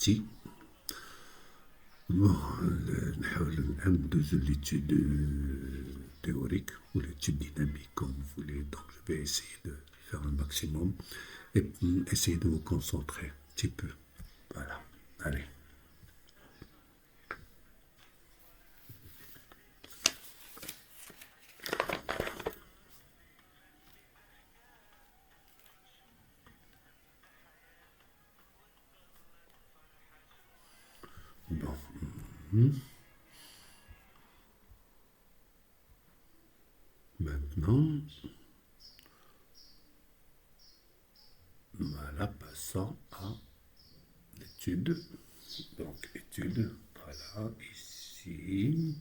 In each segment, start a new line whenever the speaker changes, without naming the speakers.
parti. Bon, نحاول ندوزو l'étude théorique ou l'étude dynamique comme vous voulez. Donc je vais essayer de faire un maximum et essayer de vous concentrer un petit peu. Voilà, allez. Bon. Maintenant, voilà, passons à l'étude. Donc, étude, voilà, ici.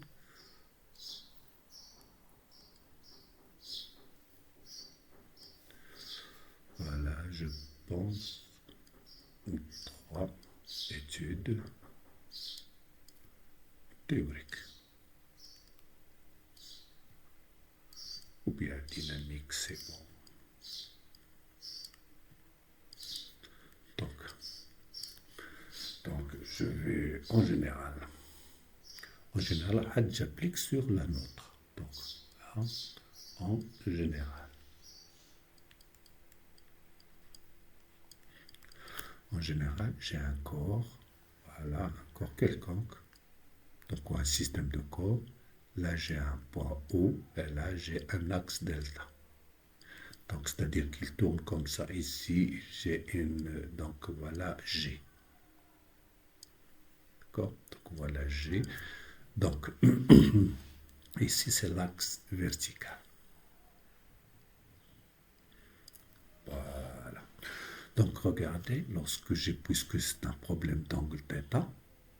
Voilà, je pense, 3 études théoriques. Ou bien dynamique, c'est bon. Donc, je vais en général, j'applique sur la nôtre. Donc, là, en général. En général, j'ai un corps, voilà, un corps quelconque. Donc, un système de corps. Là, j'ai un point O et là, j'ai un axe delta. Donc, c'est-à-dire qu'il tourne comme ça. Ici, j'ai une... Donc, voilà G. D'accord? Donc, voilà G. Donc, ici, c'est l'axe vertical. Voilà. Donc, regardez, puisque c'est un problème d'angle θ,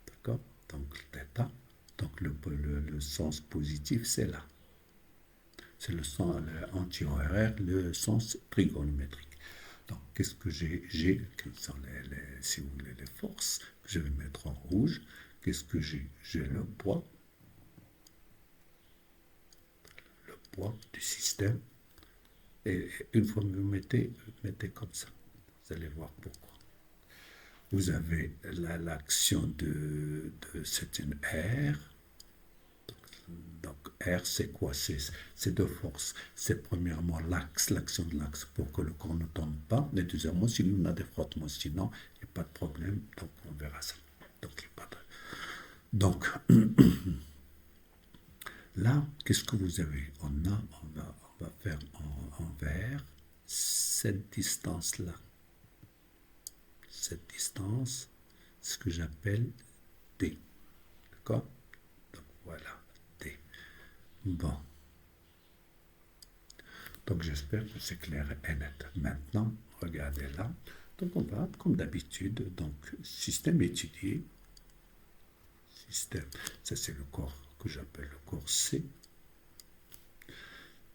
d'accord? D'angle θ, donc le sens positif, c'est là. C'est le sens anti-horaire, le sens trigonométrique. Donc, qu'est-ce que j'ai? Quelles sont si vous voulez, les forces que je vais mettre en rouge. Qu'est-ce que j'ai? J'ai le poids du système. Et une fois que vous mettez comme ça, vous allez voir pourquoi. Vous avez l'action c'est une R. Donc R, c'est quoi? C'est deux forces. C'est premièrement l'action de l'axe pour que le corps ne tombe pas. Et deuxièmement, si on a des frottements, sinon, il n'y a pas de problème. Donc on verra ça. Donc, là, qu'est-ce que vous avez? On va faire en vert cette distance-là. Cette distance, ce que j'appelle D. D'accord? Donc voilà, D. Bon. Donc j'espère que c'est clair et net. Maintenant, regardez là. Donc on va, comme d'habitude, donc système étudié. Système, ça c'est le corps que j'appelle le corps C.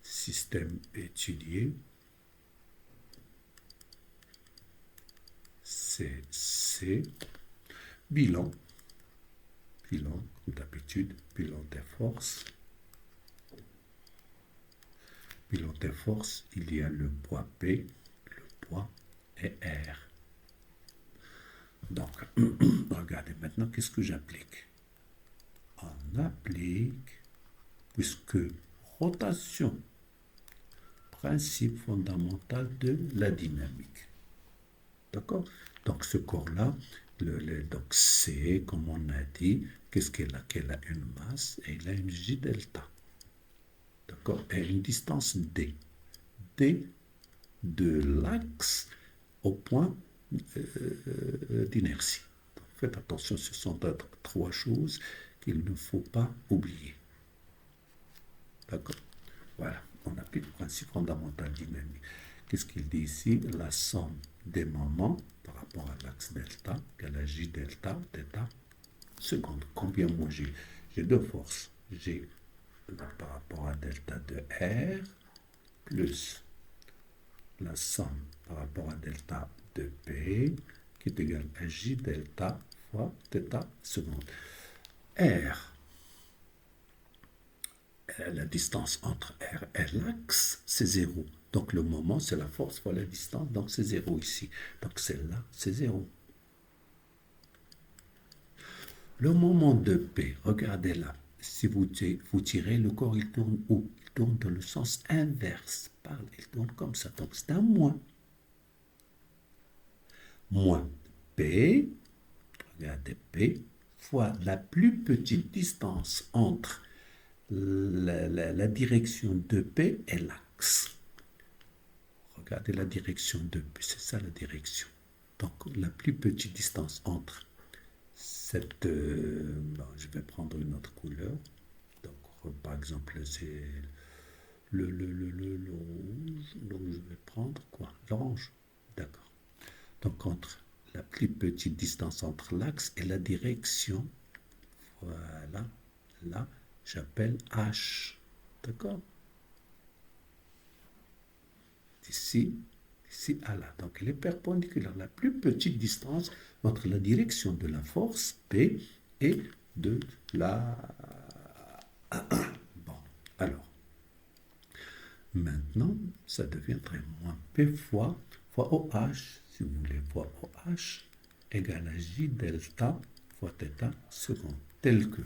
Système étudié. C. Bilan. Bilan, comme d'habitude, bilan des forces. Bilan des forces, il y a le poids P, le poids et R. Donc, regardez maintenant, qu'est-ce que j'applique? On applique, puisque rotation, principe fondamental de la dynamique. D'accord? Donc, ce corps-là, donc C, comme on a dit, qu'est-ce qu'elle a? Qu'elle a une masse et il a une J delta. D'accord? Et une distance D. D de l'axe au point d'inertie. Faites attention, ce sont trois choses qu'il ne faut pas oublier. D'accord? Voilà, on applique le principe fondamental dynamique. Qu'est-ce qu'il dit ici? La somme des moments par rapport à l'axe delta, qu'à la J delta, θ, seconde. Combien moi j'ai? J'ai deux forces. J'ai par rapport à delta de R plus la somme par rapport à delta de P qui est égal à J delta fois θ seconde. R, la distance entre R et l'axe, c'est 0. Donc le moment, c'est la force fois la distance, donc c'est 0 ici. Donc celle-là, c'est 0. Le moment de P, regardez là. Si vous tirez, le corps, il tourne où? Il tourne dans le sens inverse. Il tourne comme ça. Donc, c'est un moins. Moins P, regardez P, fois la plus petite distance entre la direction de P et l'axe. Regardez la direction de P, c'est ça la direction. Donc, la plus petite distance entre cette... je vais prendre une autre couleur. Donc, par exemple, c'est le rouge. Donc, je vais prendre quoi? L'orange. D'accord. Donc, entre la plus petite distance entre l'axe et la direction, voilà, là, j'appelle H. D'accord? D'ici à là. Donc, elle est perpendiculaire. La plus petite distance entre la direction de la force P et de la... Bon, alors, maintenant, ça deviendrait moins P fois OH, si vous voulez, fois OH, égale à J delta fois θ seconde, tel que,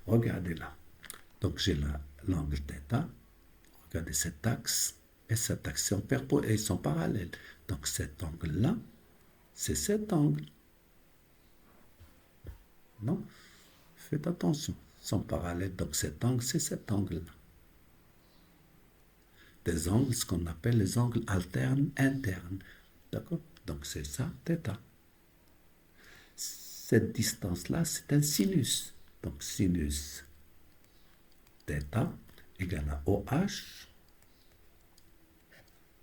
regardez là. Donc, j'ai l'angle θ, regardez cet axe, et cet axe ils sont parallèles. Donc, cet angle-là, c'est cet angle. Non? Faites attention. Ils sont parallèles. Donc, cet angle, c'est cet angle-là. Des angles, ce qu'on appelle les angles alternes internes. D'accord? Donc, c'est ça, θ. Cette distance-là, c'est un sinus. Donc, sinus θ égale à OH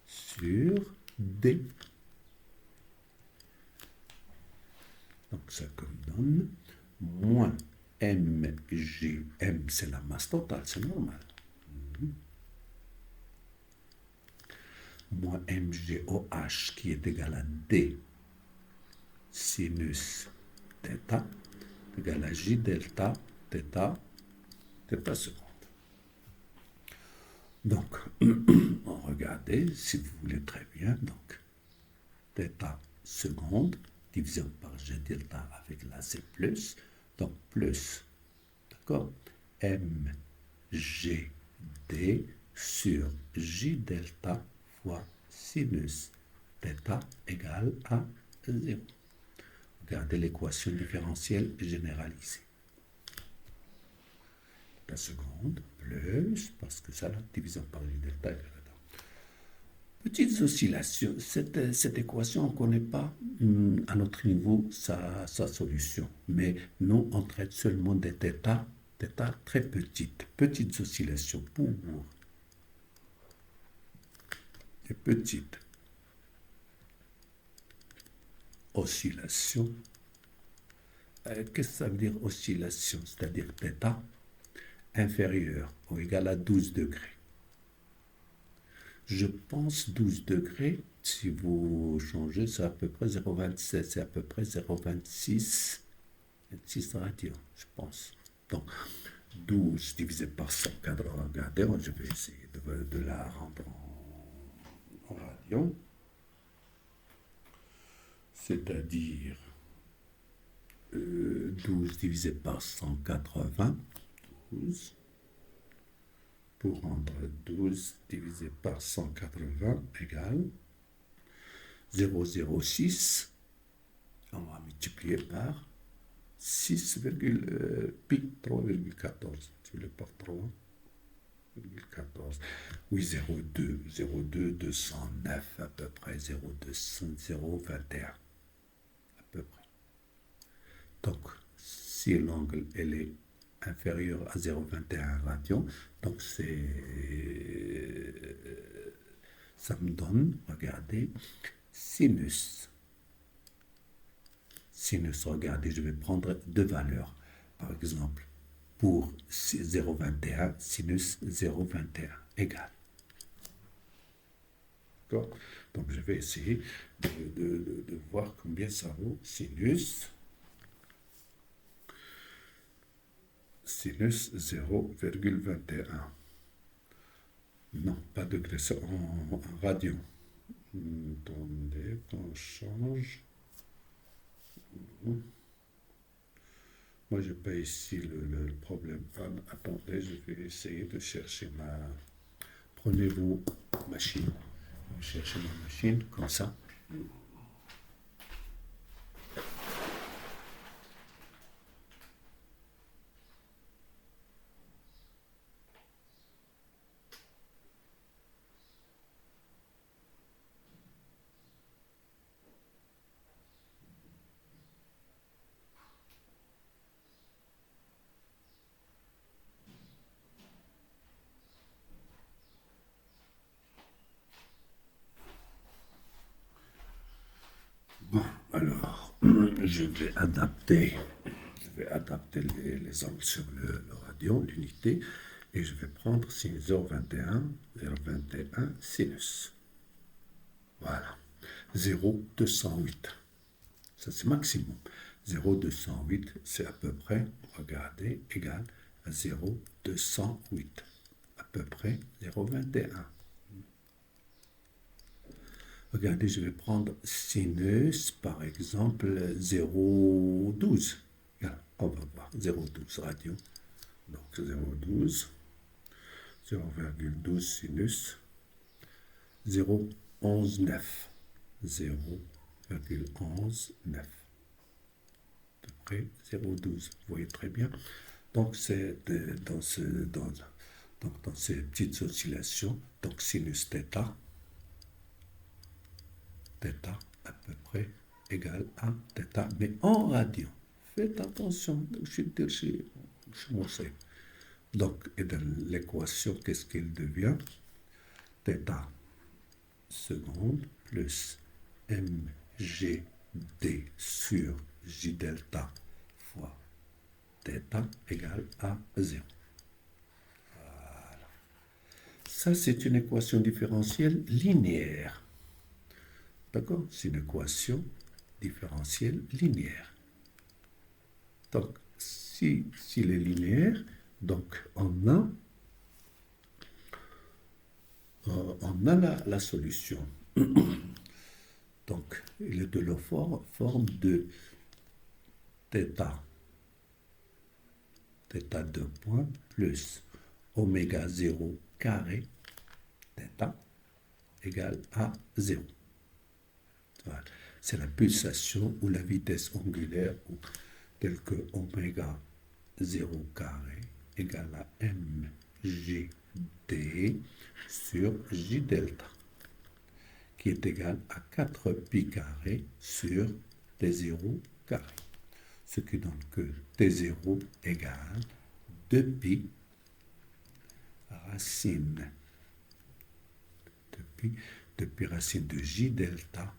sur D. Donc, ça donne moins mg. M, c'est la masse totale, c'est normal. Moins mgOH qui est égal à D sinus θ égale à J delta θ seconde. Donc, regardez, si vous voulez très bien, donc, θ seconde divisé par G delta avec la C plus, donc plus, d'accord, mgd sur J delta fois sinus θ égale à 0. Regardez l'équation différentielle généralisée. La seconde, plus, parce que ça, là, divisé par J delta égale à 0. Petites oscillations. Cette équation, on ne connaît pas à notre niveau sa solution. Mais nous, on traite seulement des θ très petites. Petites oscillations pour des petites oscillations. Qu'est-ce que ça veut dire oscillation? C'est-à-dire θ inférieur ou égal à 12 degrés. Je pense 12 degrés, si vous changez, c'est à peu près 0,27, c'est à peu près 0,26 radians, je pense. Donc, 12 divisé par 180, regardez, je vais essayer de la rendre en radians. C'est-à-dire 12 divisé par 180, 12. Pour rendre 12 divisé par 180 égale 0,06. On va multiplier par 3,14. Tu le par 3,14. Oui, 0,2, 209 à peu près, 0,21 à peu près. Donc, si l'angle est inférieur à 0,21 radians, donc ça me donne, regardez, sinus. Sinus, regardez, je vais prendre deux valeurs. Par exemple, pour 0,21, sinus 0,21 égale. D'accord? Donc, je vais essayer de voir combien ça vaut. Sinus 0,21. Non, pas degré, c'est en radian. Attendez, on change. Moi, je pas ici le problème. Ah, attendez, je vais essayer de chercher ma... Prenez vos machines. Je vais chercher ma machine, comme ça. Bon, alors, je vais adapter les angles sur le radio, l'unité, et je vais prendre 0,21, 0,21 sinus. Voilà. 0,208. Ça, c'est maximum. 0,208, c'est à peu près, regardez, égal à 0,208. À peu près 0,21. Regardez, je vais prendre sinus, par exemple, 0,12. Voilà, on va voir, 0,12 radio. Donc 0,12, 0,12 sinus, 0,119. 0,119. À peu près 0,12. Vous voyez très bien. Donc c'est dans ces petites oscillations, donc sinus θ, θ à peu près égal à θ, mais en radian. Faites attention, je m'en sais. Donc, et dans l'équation, qu'est-ce qu'il devient? θ seconde plus mgd sur j delta fois θ égale à 0. Voilà. Ça, c'est une équation différentielle linéaire. D'accord? C'est une équation différentielle linéaire. Donc, s'il est linéaire, donc on a la solution. Donc, il est de la forme de θ 2 points plus oméga 0 carré θ égale à 0. Voilà. C'est la pulsation ou la vitesse angulaire telle que oméga 0 carré égale à mgd sur j delta, qui est égal à 4 pi carré sur T0 carré. Ce qui donne que T0 égale 2 pi racine de pi racine de J delta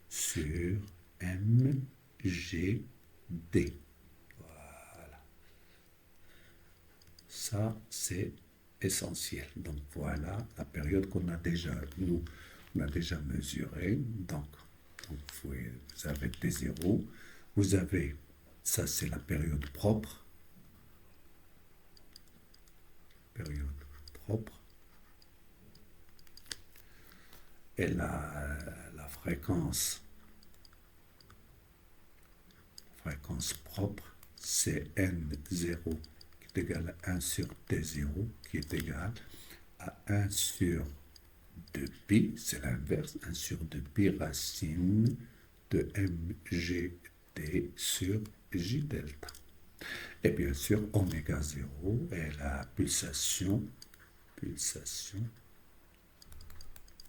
sur MGD. Voilà. Ça, c'est essentiel. Donc voilà la période qu'on a déjà, on a déjà mesurée. Donc vous avez T0, vous avez, ça c'est la période propre, et la fréquence propre, c'est N0 qui est égal à 1 sur T0 qui est égal à 1 sur 2pi, c'est l'inverse, 1 sur 2pi racine de mgd sur j delta. Et bien sûr, oméga 0 est la pulsation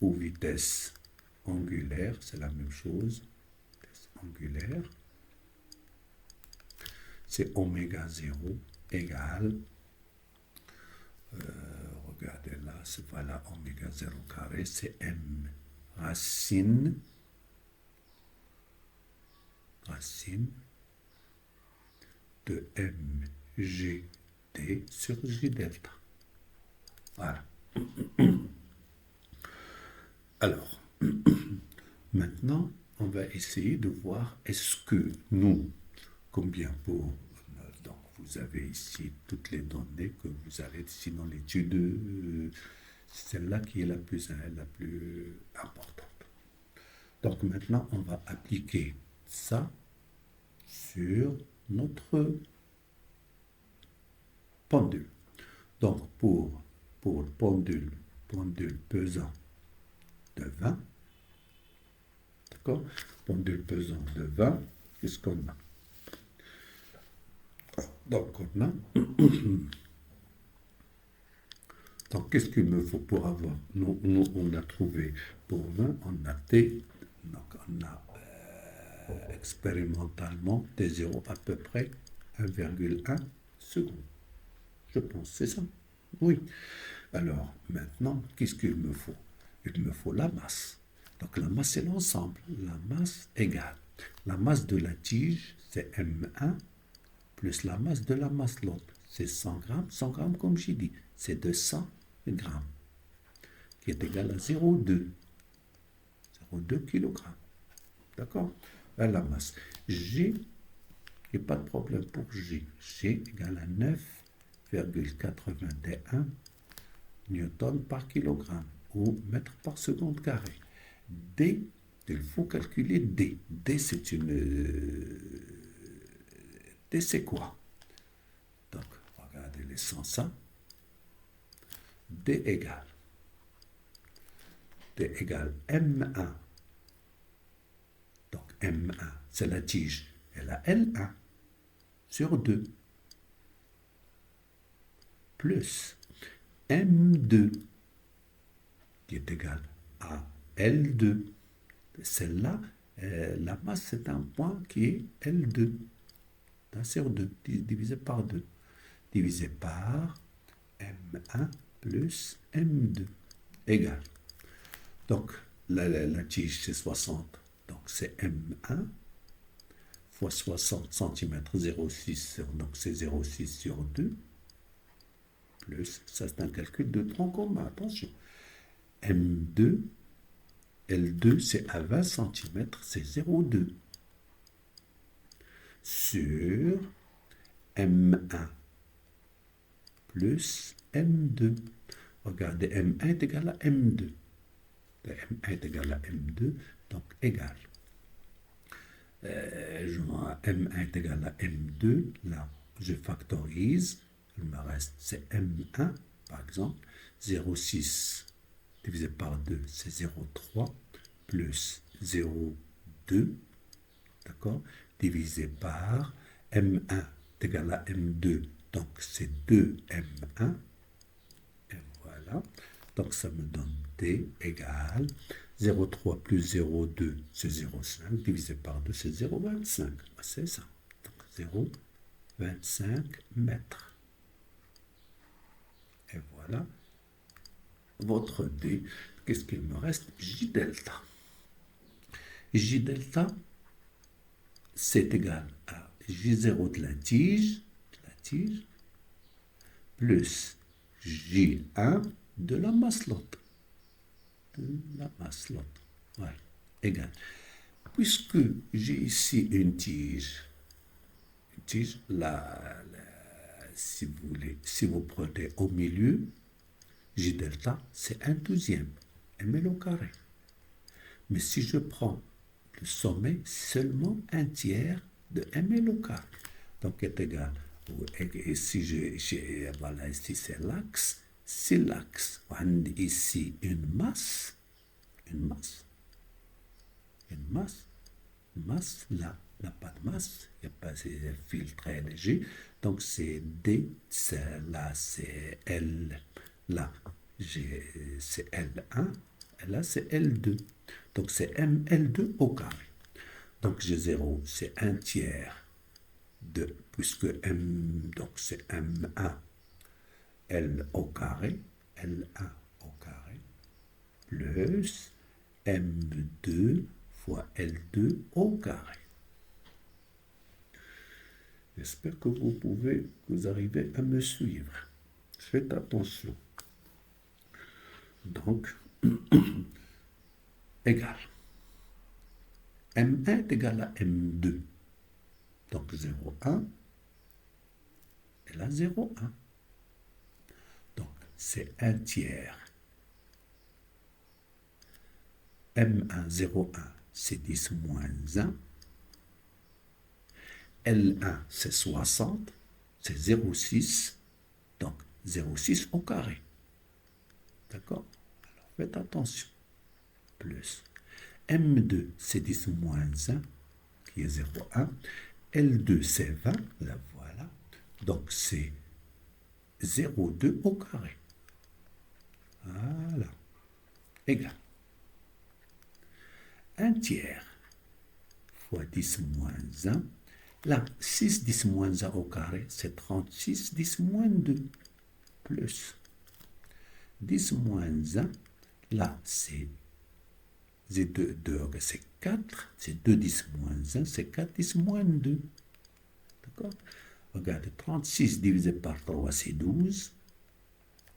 ou vitesse angulaire, c'est la même chose, vitesse angulaire, c'est oméga 0 égale, regardez là, c'est voilà, oméga 0 carré, c'est m racine de mgd sur j delta. Voilà. Alors, maintenant, on va essayer de voir est-ce que nous, combien pour... Donc, vous avez ici toutes les données que vous avez, sinon l'étude, celle-là qui est la plus importante. Donc, maintenant, on va appliquer ça sur notre pendule. Donc, pour le pendule pesant de 20, d'accord? Pendule pesant de 20, qu'est-ce qu'on a? Donc, on a... Donc, qu'est-ce qu'il me faut pour avoir? Nous, on a trouvé pour 20, on a T, donc on a expérimentalement T0 à peu près 1,1 seconde. Je pense, c'est ça. Oui. Alors, maintenant, qu'est-ce qu'il me faut? Il me faut la masse. Donc, la masse, c'est l'ensemble. La masse égale. La masse de la tige, c'est M1 plus la masse de la masse l'autre. C'est 100 grammes. 100 grammes, comme j'ai dit, c'est 200 grammes, qui est égal à 0,2. 0,2 kg. D'accord? À la masse. G, il n'y a pas de problème pour G. G égale à 9,81 newton par kilogramme ou mètre par seconde carré. D, il faut calculer D. D, c'est une... D, c'est quoi? Donc, regardez les sens. D égale M1. Donc, M1, c'est la tige. Elle a L1 sur 2. Plus M2, qui est égal à L2. Celle-là, la masse, c'est un point qui est L2. Sur 2, divisé par 2. Divisé par M1 plus M2 égale. Donc, la tige, c'est 60. Donc, c'est M1 fois 60 cm, 0,6. Donc, c'est 0,6 sur 2. Plus, ça c'est un calcul de tronc commun. Attention. M2, L2, c'est à 20 cm, c'est 0,2. Sur M1 plus M2. Regardez, M1 est égal à M2. M1 est égal à M2, donc égal. M1 est égal à M2, là, je factorise, il me reste, c'est M1, par exemple, 0,6 divisé par 2, c'est 0,3, plus 0,2, d'accord, divisé par M1 est égal à M2, donc c'est 2M1, et voilà, donc ça me donne D égale 0,3 plus 0,2, c'est 0,5, divisé par 2, c'est 0,25. C'est ça. Donc 0,25 mètres. Et voilà votre D. Qu'est-ce qu'il me reste? J delta. J delta, c'est égal à J0 de la tige, plus J1 de la masse l'autre. Ouais, égal. Puisque j'ai ici une tige, si vous voulez, si vous prenez au milieu, J delta, c'est 1/12, ml au carré. Mais si je prends le sommet, seulement 1/3 de ml au carré. Donc, est égal. Et si voilà, ici c'est l'axe. Si l'axe, on a ici une masse, là, n'a pas de masse, il n'y a pas de fil très léger, donc c'est D, là c'est L, là c'est L1, et là c'est L2, donc c'est ML2 au carré. Donc G0, c'est 1/3 de, puisque M, donc c'est M1, L au carré, L1 au carré, plus M2 fois L2 au carré. J'espère que vous arrivez à me suivre. Faites attention. Donc, égal. M1 est égal à M2. Donc 0,1 et là 0,1. Donc c'est 1/3. M1, 0,1, c'est 10 moins 1. L1, c'est 60, c'est 0,6, donc 0,6 au carré. D'accord? Alors, faites attention. Plus. M2, c'est 10 moins 1, qui est 0,1. L2, c'est 20, là, voilà. Donc, c'est 0,2 au carré. Voilà. Égal. 1 tiers fois 10 moins 1. Là, 6 10 moins 1 au carré, c'est 36 10 moins 2. Plus 10 moins 1. Là, c'est 2, c'est 4. C'est 2 10 moins 1, c'est 4 10 moins 2. D'accord? Regardez, 36 divisé par 3, c'est 12.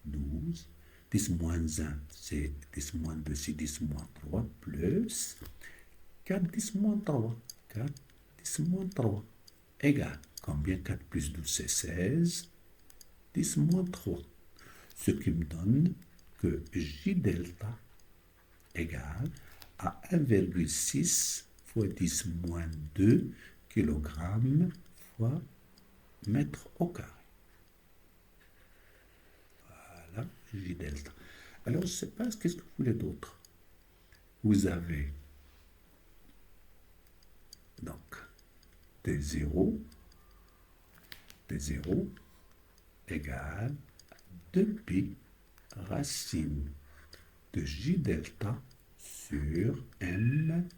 12. 10 moins 1, c'est 10 moins 2, c'est 10 moins 3, plus 4 10 moins 3. 4 10 moins 3. Égal. Combien 4 plus 12, c'est 16. 10 moins 3. Ce qui me donne que J delta égale à 1,6 fois 10 moins 2 kg fois mètre au carré. Voilà, J delta. Alors, je ne sais pas, qu'est-ce que vous voulez d'autre? Vous avez donc T0 égale 2pi racine de J delta sur mgd.